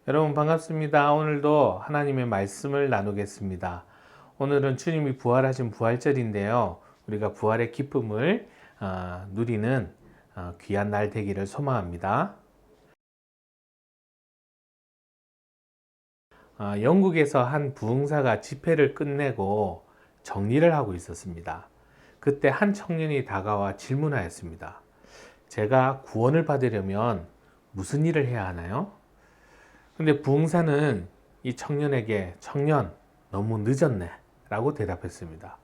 여러분 반갑습니다. 오늘도 하나님의 말씀을 나누겠습니다. 오늘은 주님이 부활하신 부활절인데요. 우리가 부활의 기쁨을 누리는 귀한 날 되기를 소망합니다. 영국에서 한 부흥사가 집회를 끝내고 정리를 하고 있었습니다. 그때 한 청년이 다가와 질문하였습니다. 제가 구원을 받으려면 무슨 일을 해야 하나요? 근데 부흥사는 이 청년에게 청년 너무 늦었네 라고 대답했습니다.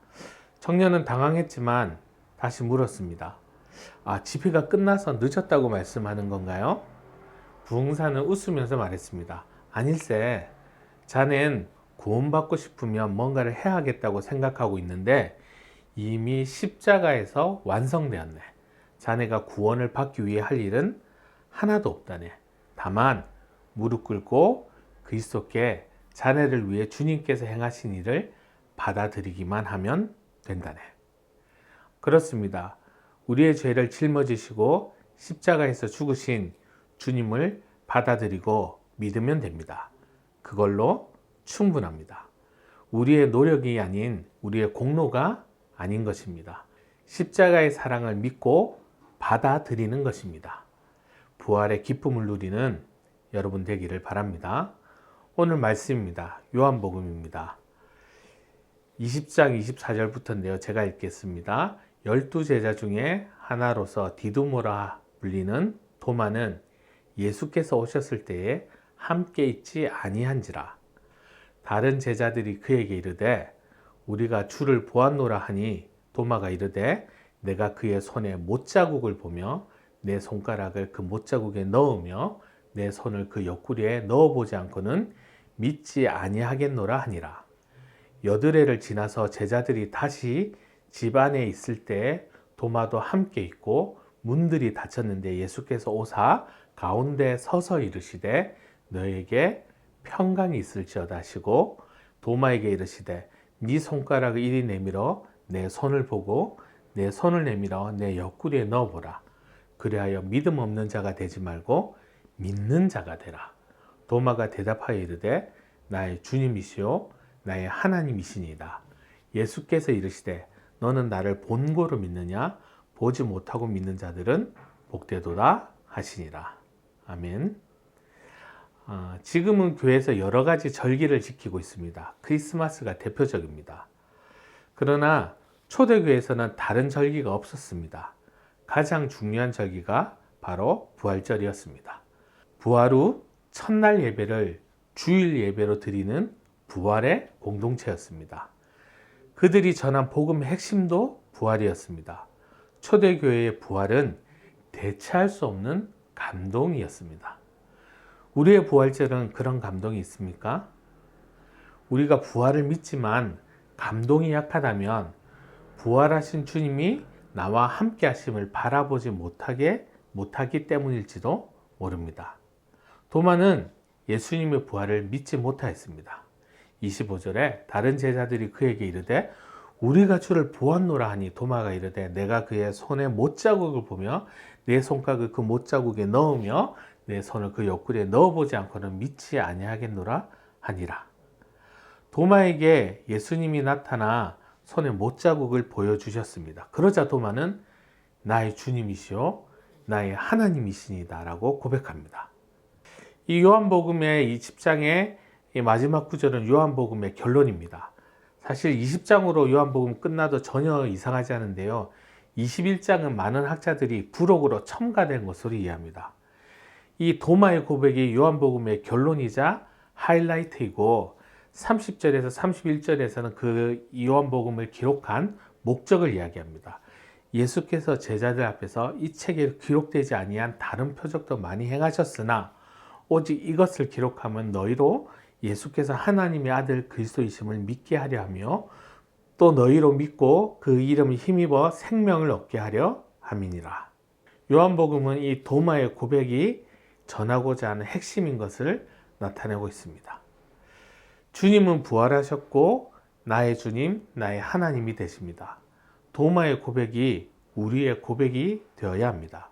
청년은 당황했지만 다시 물었습니다. 집회가 끝나서 늦었다고 말씀하는 건가요? 부흥사는 웃으면서 말했습니다. 아닐세, 자넨 구원받고 싶으면 뭔가를 해야겠다고 생각하고 있는데 이미 십자가에서 완성되었네. 자네가 구원을 받기 위해 할 일은 하나도 없다네. 다만 무릎 꿇고 그리스도께 자네를 위해 주님께서 행하신 일을 받아들이기만 하면 된다네. 그렇습니다. 우리의 죄를 짊어지시고 십자가에서 죽으신 주님을 받아들이고 믿으면 됩니다. 그걸로 충분합니다. 우리의 노력이 아닌 우리의 공로가 아닌 것입니다. 십자가의 사랑을 믿고 받아들이는 것입니다. 부활의 기쁨을 누리는 여러분 되기를 바랍니다. 오늘 말씀입니다. 요한복음입니다. 20장 24절부터인데요. 제가 읽겠습니다. 12제자 중에 하나로서 디두모라 불리는 도마는 예수께서 오셨을 때에 함께 있지 아니한지라. 다른 제자들이 그에게 이르되 우리가 주를 보았노라 하니 도마가 이르되 내가 그의 손에 못자국을 보며 내 손가락을 그 못자국에 넣으며 내 손을 그 옆구리에 넣어보지 않고는 믿지 아니하겠노라 하니라. 여드레를 지나서 제자들이 다시 집 안에 있을 때 도마도 함께 있고 문들이 닫혔는데 예수께서 오사 가운데 서서 이르시되 너에게 평강이 있을지어다 하시고 도마에게 이르시되 네 손가락을 이리 내밀어 내 손을 보고 내 손을 내밀어 내 옆구리에 넣어보라. 그리하여 믿음 없는 자가 되지 말고 믿는 자가 되라. 도마가 대답하여 이르되 나의 주님이시요 나의 하나님이시니이다. 예수께서 이르시되 너는 나를 본고로 믿느냐? 보지 못하고 믿는 자들은 복되도다 하시니라. 아멘. 지금은 교회에서 여러 가지 절기를 지키고 있습니다. 크리스마스가 대표적입니다. 그러나 초대교회에서는 다른 절기가 없었습니다. 가장 중요한 절기가 바로 부활절이었습니다. 부활 후 첫날 예배를 주일 예배로 드리는 부활의 공동체였습니다. 그들이 전한 복음의 핵심도 부활이었습니다. 초대교회의 부활은 대체할 수 없는 감동이었습니다. 우리의 부활절은 그런 감동이 있습니까? 우리가 부활을 믿지만 감동이 약하다면 부활하신 주님이 나와 함께 하심을 바라보지 못하기 때문일지도 모릅니다. 도마는 예수님의 부활을 믿지 못하였습니다. 25절에 다른 제자들이 그에게 이르되 우리가 주를 보았노라 하니 도마가 이르되 내가 그의 손에 못자국을 보며 내 손가락을 그 못자국에 넣으며 내 손을 그 옆구리에 넣어보지 않고는 믿지 아니하겠노라 하니라. 도마에게 예수님이 나타나 손에 못자국을 보여주셨습니다. 그러자 도마는 나의 주님이시오 나의 하나님이시니다 라고 고백합니다. 이 요한복음의 이 10장의 마지막 구절은 요한복음의 결론입니다. 사실 20장으로 요한복음 끝나도 전혀 이상하지 않은데요. 21장은 많은 학자들이 부록으로 첨가된 것으로 이해합니다. 이 도마의 고백이 요한복음의 결론이자 하이라이트이고 30절에서 31절에서는 그 요한복음을 기록한 목적을 이야기합니다. 예수께서 제자들 앞에서 이 책에 기록되지 아니한 다른 표적도 많이 행하셨으나 오직 이것을 기록하면 너희로 예수께서 하나님의 아들 그리스도이심을 믿게 하려 하며 또 너희로 믿고 그 이름을 힘입어 생명을 얻게 하려 함이니라. 요한복음은 이 도마의 고백이 전하고자 하는 핵심인 것을 나타내고 있습니다. 주님은 부활하셨고 나의 주님, 나의 하나님이 되십니다. 도마의 고백이 우리의 고백이 되어야 합니다.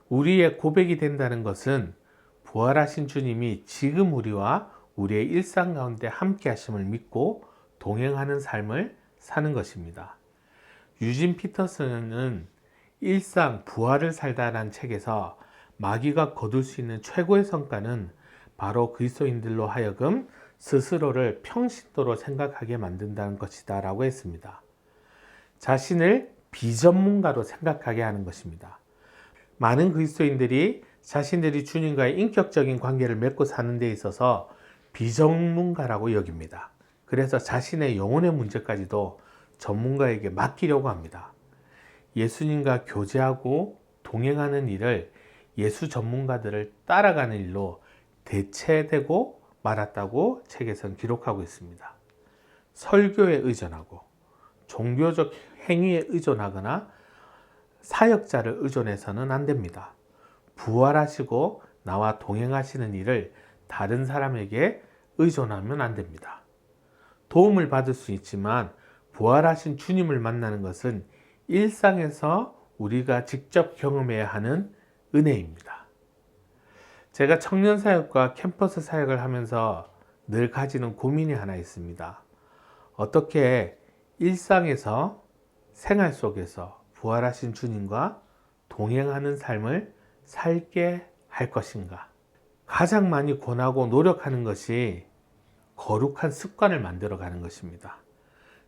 우리의 고백이 된다는 것은 부활하신 주님이 지금 우리와 우리의 일상 가운데 함께 하심을 믿고 동행하는 삶을 사는 것입니다. 유진 피터슨은 일상 부활을 살다라는 책에서 마귀가 거둘 수 있는 최고의 성과는 바로 그리스도인들로 하여금 스스로를 평신도로 생각하게 만든다는 것이다 라고 했습니다. 자신을 비전문가로 생각하게 하는 것입니다. 많은 그리스도인들이 자신들이 주님과의 인격적인 관계를 맺고 사는 데 있어서 비전문가라고 여깁니다. 그래서 자신의 영혼의 문제까지도 전문가에게 맡기려고 합니다. 예수님과 교제하고 동행하는 일을 예수 전문가들을 따라가는 일로 대체되고 말았다고 책에선 기록하고 있습니다. 설교에 의존하고 종교적 행위에 의존하거나 사역자를 의존해서는 안 됩니다. 부활하시고 나와 동행하시는 일을 다른 사람에게 의존하면 안 됩니다. 도움을 받을 수 있지만 부활하신 주님을 만나는 것은 일상에서 우리가 직접 경험해야 하는 은혜입니다. 제가 청년 사역과 캠퍼스 사역을 하면서 늘 가지는 고민이 하나 있습니다. 어떻게 일상에서 생활 속에서 부활하신 주님과 동행하는 삶을 살게 할 것인가? 가장 많이 권하고 노력하는 것이 거룩한 습관을 만들어가는 것입니다.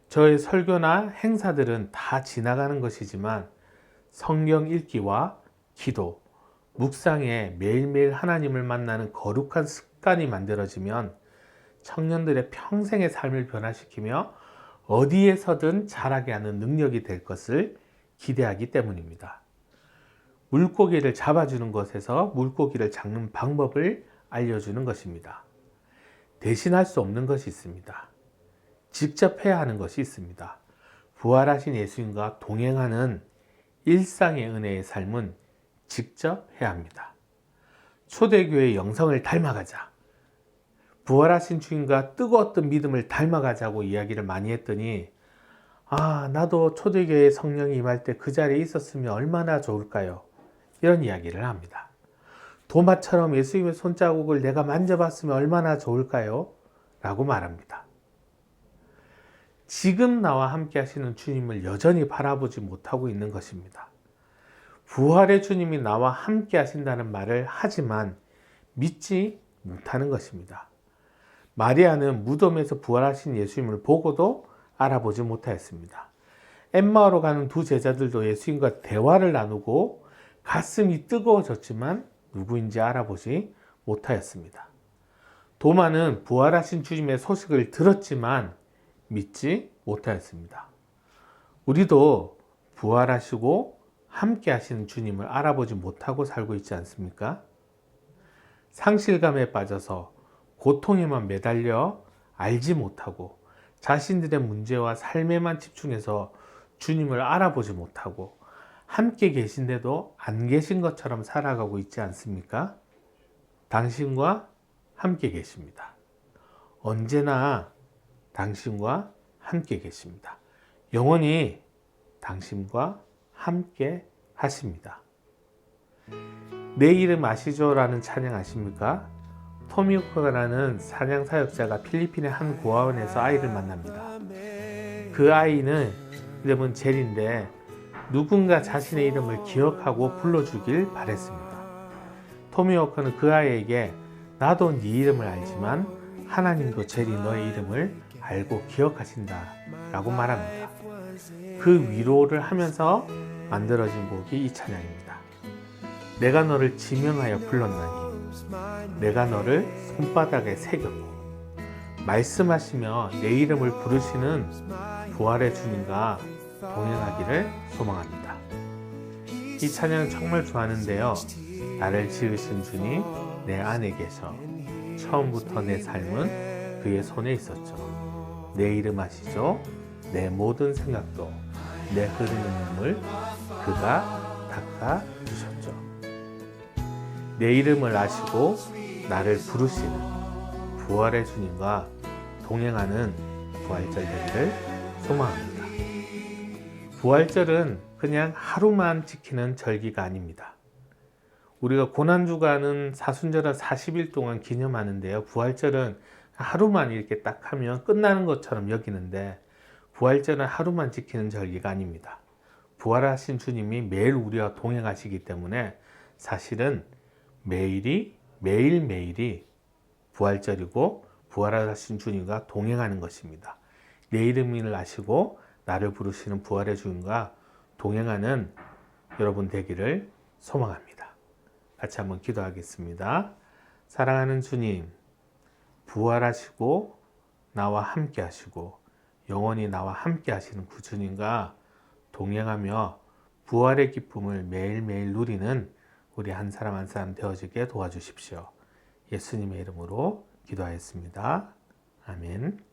저의 설교나 행사들은 다 지나가는 것이지만 성경 읽기와 기도, 묵상에 매일매일 하나님을 만나는 거룩한 습관이 만들어지면 청년들의 평생의 삶을 변화시키며 어디에서든 자라게 하는 능력이 될 것을 기대하기 때문입니다. 물고기를 잡아주는 것에서 물고기를 잡는 방법을 알려주는 것입니다. 대신할 수 없는 것이 있습니다. 직접 해야 하는 것이 있습니다. 부활하신 예수님과 동행하는 일상의 은혜의 삶은 직접 해야 합니다. 초대교회의 영성을 닮아가자. 부활하신 주님과 뜨거웠던 믿음을 닮아가자고 이야기를 많이 했더니 나도 초대교회 성령이 임할 때 그 자리에 있었으면 얼마나 좋을까요? 이런 이야기를 합니다. 도마처럼 예수님의 손자국을 내가 만져봤으면 얼마나 좋을까요? 라고 말합니다. 지금 나와 함께 하시는 주님을 여전히 바라보지 못하고 있는 것입니다. 부활의 주님이 나와 함께 하신다는 말을 하지만 믿지 못하는 것입니다. 마리아는 무덤에서 부활하신 예수님을 보고도 알아보지 못하였습니다. 엠마오로 가는 두 제자들도 예수님과 대화를 나누고 가슴이 뜨거워졌지만 누구인지 알아보지 못하였습니다. 도마는 부활하신 주님의 소식을 들었지만 믿지 못하였습니다. 우리도 부활하시고 함께 하시는 주님을 알아보지 못하고 살고 있지 않습니까? 상실감에 빠져서 고통에만 매달려 알지 못하고 자신들의 문제와 삶에만 집중해서 주님을 알아보지 못하고 함께 계신데도 안 계신 것처럼 살아가고 있지 않습니까? 당신과 함께 계십니다. 언제나 당신과 함께 계십니다. 영원히 당신과 함께 하십니다. 내 이름 아시죠? 라는 찬양 아십니까? 토미 후커라는 찬양 사역자가 필리핀의 한 고아원에서 아이를 만납니다. 그 아이는 이름은 젤인데 누군가 자신의 이름을 기억하고 불러주길 바랬습니다. 토미 후커는 그 아이에게 나도 네 이름을 알지만 하나님도 젤이 너의 이름을 알고 기억하신다 라고 말합니다. 그 위로를 하면서 만들어진 곡이 이 찬양입니다. 내가 너를 지명하여 불렀나니 내가 너를 손바닥에 새겼고 말씀하시며 내 이름을 부르시는 부활의 주님과 동행하기를 소망합니다. 이 찬양 정말 좋아하는데요. 나를 지으신 주님 내 안에 계셔 처음부터 내 삶은 그의 손에 있었죠. 내 이름 아시죠? 내 모든 생각도 내 흐르는 눈물 그가 닦아 주셨죠. 내 이름을 아시고 나를 부르시는 부활의 주님과 동행하는 부활절 되기를 소망합니다. 부활절은 그냥 하루만 지키는 절기가 아닙니다. 우리가 고난주간은 사순절은 40일 동안 기념하는데요. 부활절은 하루만 이렇게 딱 하면 끝나는 것처럼 여기는데 부활절은 하루만 지키는 절기가 아닙니다. 부활하신 주님이 매일 우리와 동행하시기 때문에 사실은 매일매일이 부활절이고 부활하신 주님과 동행하는 것입니다. 내 이름을 아시고 나를 부르시는 부활의 주님과 동행하는 여러분 되기를 소망합니다. 같이 한번 기도하겠습니다. 사랑하는 주님, 부활하시고 나와 함께 하시고 영원히 나와 함께 하시는 그 주님과 동행하며 부활의 기쁨을 매일매일 누리는 우리 한 사람 한 사람 되어지게 도와주십시오. 예수님의 이름으로 기도하였습니다. 아멘.